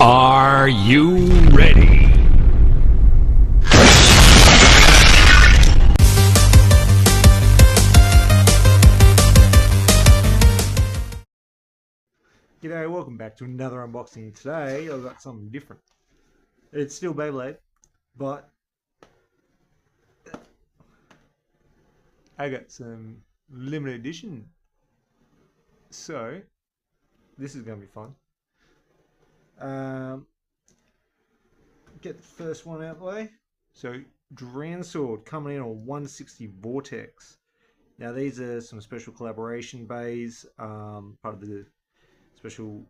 Are you ready? G'day, welcome back to another unboxing. Today I've got something different. It's still Beyblade, but I got some limited edition. So this is going to be fun. Get the first one out of the way. So DRAN SWORD coming in on 160 vortex. Now these are some special collaboration bays, part of the special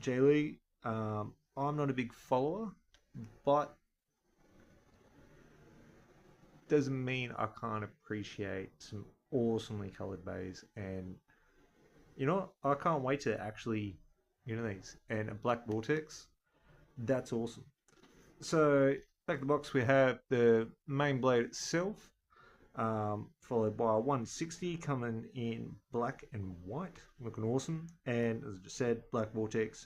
J League. I'm not a big follower, but doesn't mean I can't appreciate some awesomely colored bays. And you know, I can't wait to actually these. And a black vortex, that's awesome. So back in the box we have the main blade itself, followed by a 160 coming in black and white, looking awesome. And as I just said, black vortex,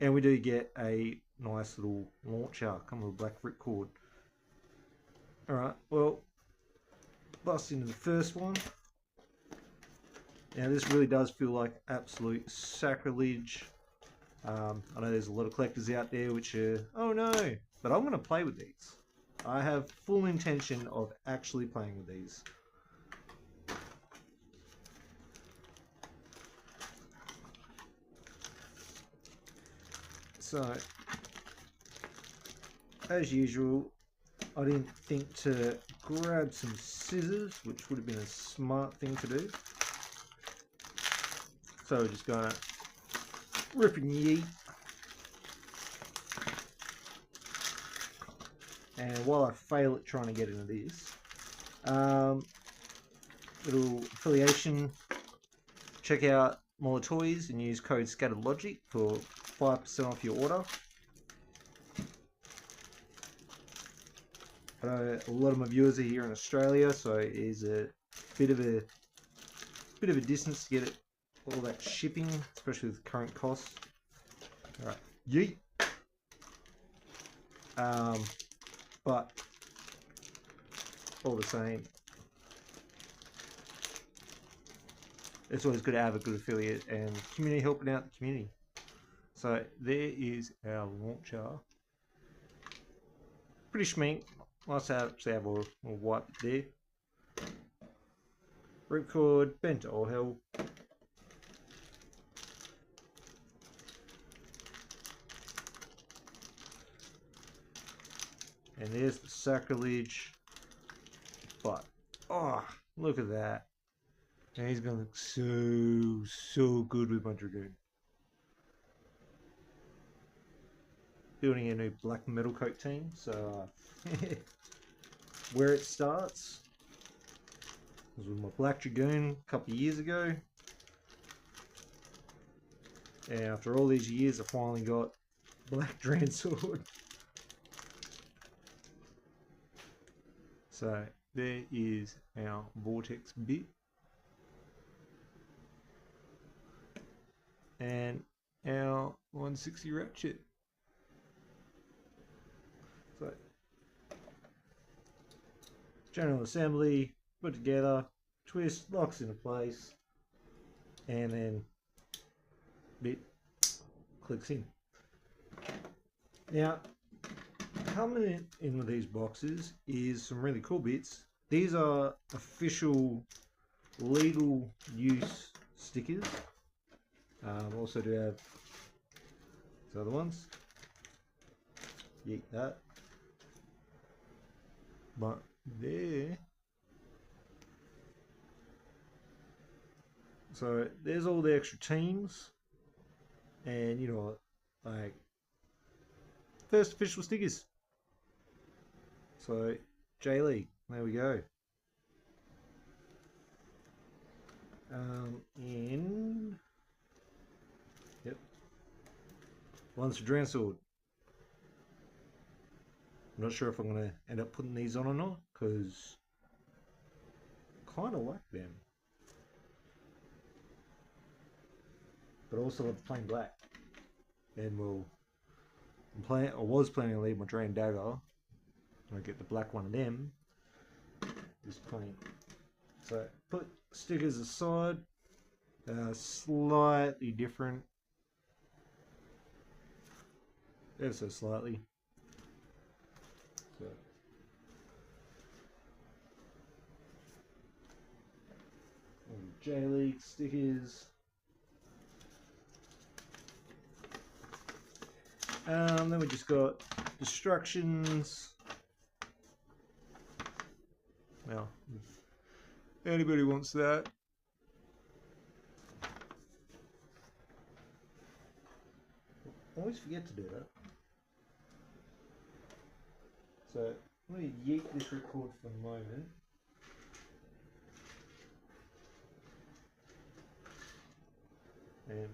and we do get a nice little launcher coming with a black ripcord. Alright, well, bust into the first one. Now this really does feel like absolute sacrilege. I know there's a lot of collectors out there which are, oh no, but I'm going to play with these. I have full intention of actually playing with these. So, as usual, I didn't think to grab some scissors, which would have been a smart thing to do. So we're just going to rip and yeet. And while I fail at trying to get into this, little affiliation, check out Mola Toys and use code SCATTEREDLOGIC for 5% off your order. I know a lot of my viewers are here in Australia, so it is a bit of a distance to get it, all that shipping, especially with current costs. Alright, yeet. But all the same, it's always good to have a good affiliate and community helping out the community. So there is our launcher. Pretty schmink. Nice to actually have a little wipe there. Ripcord, bent to all hell. And there's the sacrilege. But, oh, look at that. And he's going to look so good with my Dragoon. Building a new black metal coat team. So, where it starts was with my black Dragoon a couple of years ago. And after all these years, I finally got black DRAN SWORD. So there is our vortex bit, and our 160 ratchet. So general assembly, put together, twist, locks into place, and then bit clicks in. Now, coming in with these boxes is some really cool bits. These are official legal use stickers. Also do have these other ones. Yeet that. But there. So there's all the extra teams. And you know, like, first official stickers. So, J League, there we go. And, yep, one's for DRAN SWORD. I'm not sure if I'm going to end up putting these on or not, because I kind of like them. But I also love plain black. And we'll I was planning to leave my Drain Dagger. I get the black one of them. Just plain. So put stickers aside. Slightly different. Ever so slightly. So. J-League stickers. Then we just got destructions. Well, if anybody wants that. I always forget to do that. So I'm going to yeet this ripcord for the moment. And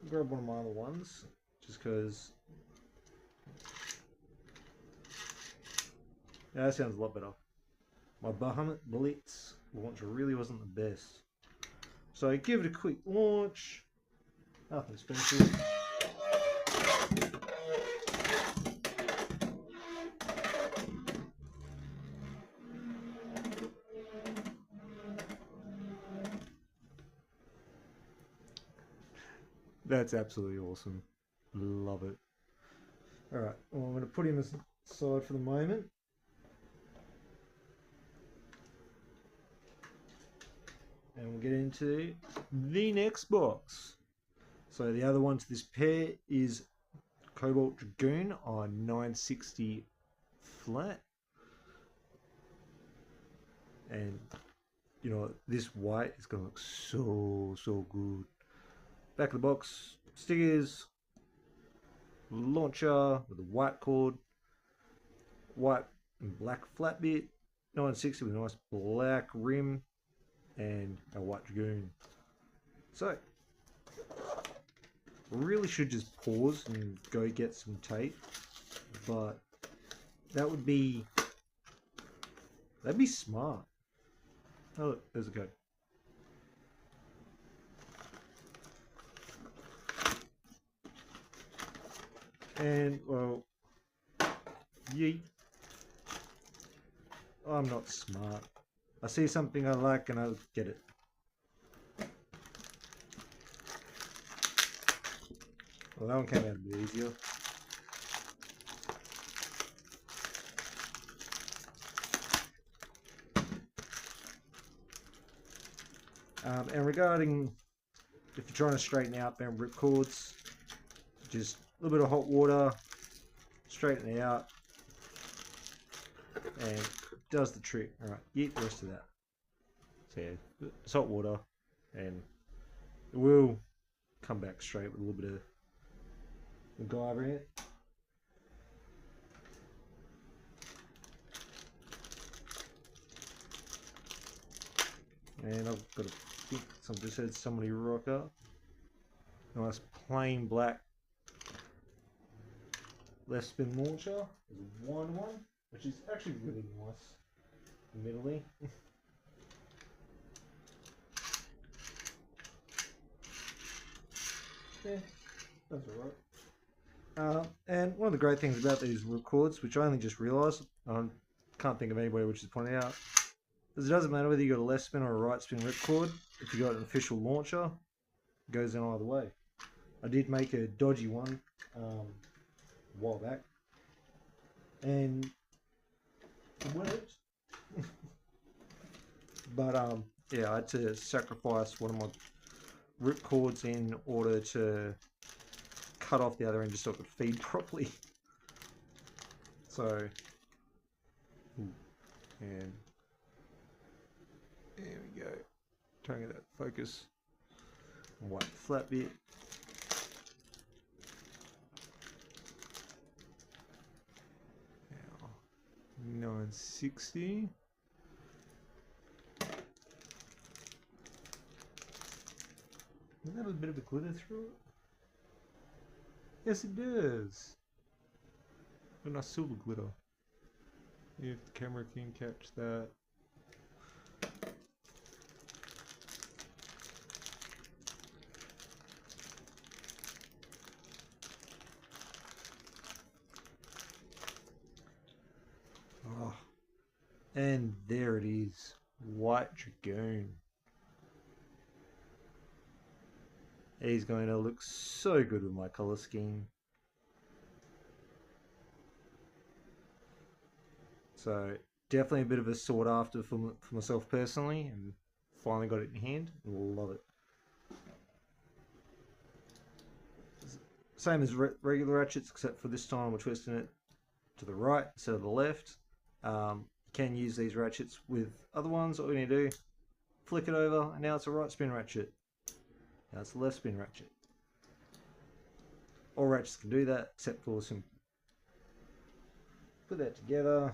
grab one of my other ones, just because. Yeah, that sounds a lot better. My Bahamut Blitz launch really wasn't the best. So give it a quick launch. Nothing special. That's absolutely awesome. Love it. Alright, well, I'm going to put him aside for the moment. And we'll get into the next box. So the other one to this pair is COBOLT DRAGOON on 960 flat. And, you know, this white is going to look so good. Back of the box, stickers, launcher with a white cord, white and black flat bit, 960 with a nice black rim, and a white dragoon. So, really should just pause and go get some tape, but that'd be smart. Oh look, there's a code. And, well, yeet. I'm not smart. I see something I like and I'll get it. Well, that one came out a bit easier. And regarding if you're trying to straighten out them ripcords, just a little bit of hot water, straighten it out, and it does the trick. Alright, eat the rest of that. So yeah, salt water, and it will come back straight with a little bit of MacGyver in it. And I've got to think, so I've just had somebody rock up. Nice plain black left spin launcher. There's a wine one, which is actually really nice, admittedly. Yeah, that's alright. And one of the great things about these ripcords, which I only just realised, I can't think of anybody which is pointing out, is it doesn't matter whether you got a left spin or a right spin ripcord. If you got an official launcher, it goes in either way. I did make a dodgy one a while back, and it worked. But yeah, I had to sacrifice one of my ripcords in order to cut off the other end just so it could feed properly. So, and there we go. Trying to get that focus. White flat bit. Now, 960. Does that have a bit of a glitter through it? Yes, it does. A nice silver glitter. If the camera can catch that. And there it is, White Dragoon. He's going to look so good with my colour scheme. So definitely a bit of a sought after for myself personally, and finally got it in hand and will love it. Same as regular ratchets, except for this time we're twisting it to the right instead of the left. You can use these ratchets with other ones. All you need to do, flick it over, and now it's a right spin ratchet. Now it's a left spin ratchet. All ratchets can do that, except for some. Put that together,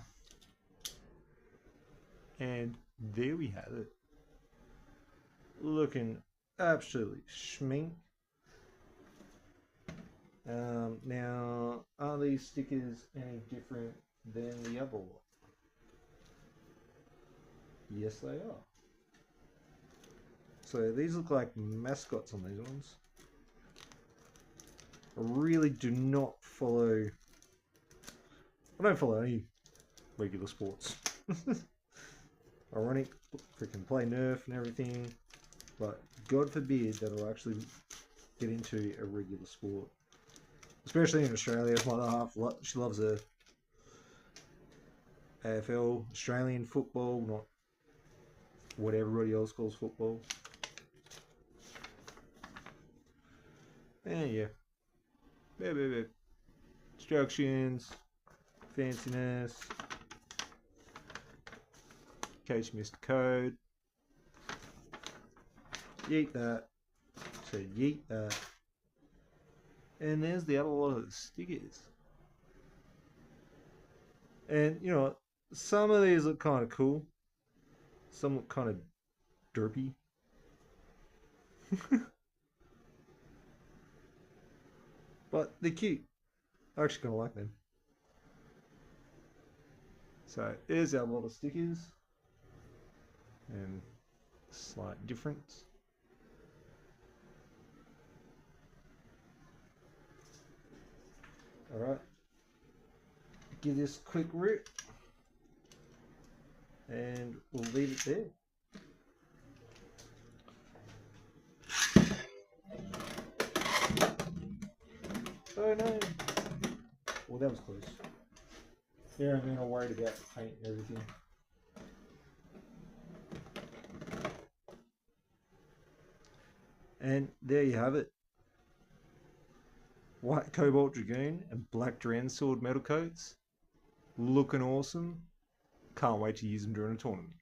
and there we have it. Looking absolutely schmink. Now, are these stickers any different than the other one? Yes, they are. So these look like mascots on these ones. I really do not follow. I don't follow any regular sports. Ironic, freaking play Nerf and everything, but God forbid that I'll actually get into a regular sport. Especially in Australia, my other half, she loves a AFL, Australian football, not what everybody else calls football. And yeah. Instructions, fanciness, in case you missed the code. Yeet that. Said yeet that. And there's the other lot of the stickers. And you know, some of these look kind of cool. Some look kind of derpy. But they're cute. I actually kind of like them. So here's our lot of stickers. And slight difference. Alright, give this a quick rip and we'll leave it there. Oh no! Well, that was close. Yeah, I'm all worried about the paint and everything. And there you have it. White COBOLT DRAGOON and black DRAN SWORD metal coats. Looking awesome. Can't wait to use them during a tournament.